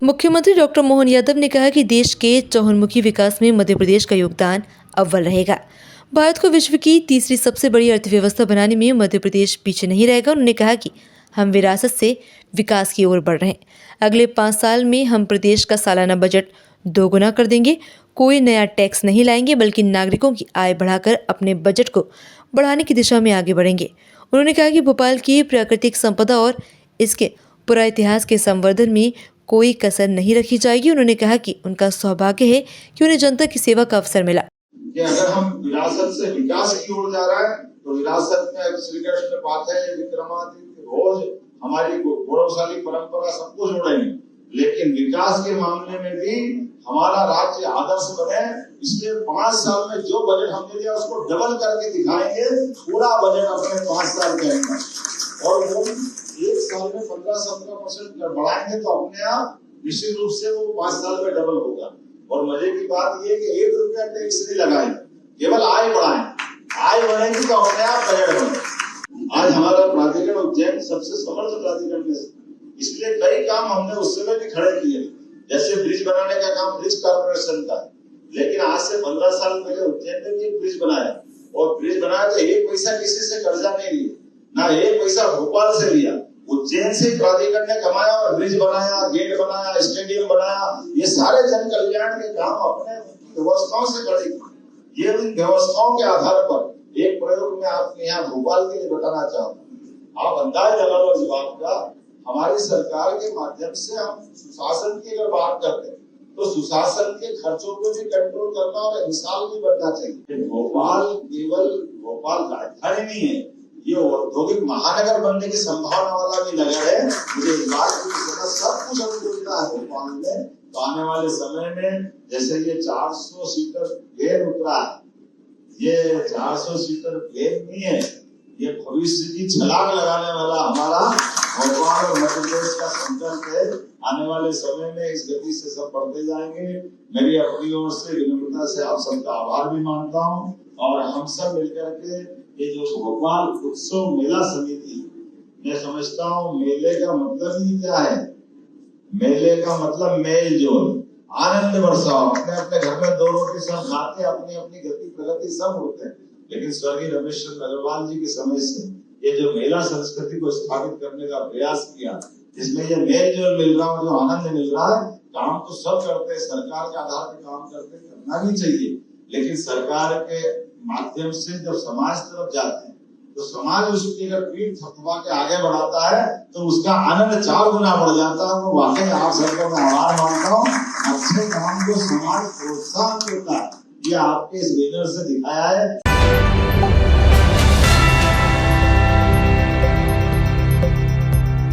मुख्यमंत्री डॉक्टर मोहन यादव ने कहा कि देश के चहुंमुखी विकास में मध्य प्रदेश का योगदान अव्वल रहेगा। भारत को विश्व की तीसरी सबसे बड़ी अर्थव्यवस्था बनाने में मध्य प्रदेश पीछे नहीं रहेगा। उन्होंने कहा कि हम विरासत से विकास की ओर बढ़ रहे हैं। अगले 5 साल में हम प्रदेश का सालाना बजट दोगुना कर देंगे। कोई नया टैक्स नहीं लाएंगे, बल्कि नागरिकों की आय बढ़ाकर अपने बजट को बढ़ाने की दिशा में आगे बढ़ेंगे। उन्होंने कहा कि भोपाल की प्राकृतिक संपदा और इसके पूरा इतिहास के संवर्धन में कोई कसर नहीं रखी जाएगी। उन्होंने कहा कि उनका सौभाग्य है कि उन्हें जनता की सेवा का अवसर मिला। कि अगर हम विरासत से विकास की ओर जा रहे हैं तो विरासत में श्री कृष्ण पाथे विक्रमादित्य रोज हमारी गौरवशाली परंपरा सबको जोड़ेंगे, लेकिन विकास के मामले में भी हमारा राज्य आदर्श बने, इसलिए 5 साल में जो बजट हमने दिया उसको डबल करके दिखाएंगे। पूरा बजट अपने 5 साल के अंदर, और वो 1 साल में 15-17% बढ़ाएंगे तो अपने आप निश्चित रूप से वो 5 साल में डबल होगा। और मजे की बात ये कि 1 रुपया टैक्स नहीं लगाएंगे, केवल आय बढ़ाएं। आय बढ़ेगी तो अपने आप बजट बने। आज हमारा प्राधिकरण उज्जैन सबसे समर्थ प्राधिकरण में, इसलिए कई काम हमने उस समय भी खड़े किए, जैसे ब्रिज बनाने का काम ब्रिज कॉर्पोरेशन का, लेकिन आज से 15 साल पहले उज्जैन ने भी ब्रिज बनाया, और ब्रिज बनाया तो 1 पैसा किसी से कर्जा नहीं लिया, ना 1 पैसा भोपाल से लिया, उज्जैन से प्राधिकरण ने कमाया और ब्रिज बनाया, गेट बनाया, स्टेडियम बनाया। ये सारे जन कल्याण के काम अपने व्यवस्थाओं से खड़े किए। ये इन व्यवस्थाओं के आधार पर एक प्रयोग में आपके यहाँ भोपाल के लिए बताना चाहूंगा। आप अंदाज लगा लो इस बात का, हमारी सरकार के माध्यम से हम सुशासन की अगर बात करते हैं तो सुशासन के खर्चों को भी कंट्रोल करना और मिसाल भी बनना चाहिए। भोपाल केवल भोपाल राजधानी नहीं है, ये औद्योगिक महानगर बनने की संभावना वाला भी नगर है। मुझे इस बात की सब कुछ अनुकूलता है भोपाल में, तो आने वाले समय में जैसे ये 400 सीटर प्लेन उतरा है, ये 400 सीटर प्लेन नहीं है, ये भविष्य की छलांग लगाने वाला हमारा भोपाल और मध्य प्रदेश का संकल्प है। आने वाले समय में इस गति से सब बढ़ते जाएंगे। मेरी अपनी ओर से विनम्रता से आप सबका आभार भी मानता हूँ, और हम सब मिलकर के ये जो भोपाल उत्सव मेला समिति, मैं समझता हूँ मेले का मतलब ही क्या है, मेले का मतलब मेल जोल, आनंद बरसाओ। अपने अपने घर में 2 रोटी सब खाते, अपनी अपनी गति प्रगति सब होते हैं, लेकिन स्वर्गीय रमेश चंद्र अग्रवाल जी के समय से ये जो मेला संस्कृति को स्थापित करने का प्रयास किया, जिसमें ये मेल जोल मिल रहा है, जो आनंद मिल रहा है, काम तो सब करते हैं, सरकार के आधार पर काम करते, करना भी चाहिए, लेकिन सरकार के माध्यम से जब समाज तरफ जाते हैं तो समाज उसकी अगर पीठ थपथपा के आगे बढ़ाता है तो उसका आनंद 4 गुना बढ़ जाता है। वो वाकई आप सबका मैं आभार मानता हूँ। अच्छे काम को समाज प्रोत्साहन देता है, ये आपके इस बैनर से दिखाया है।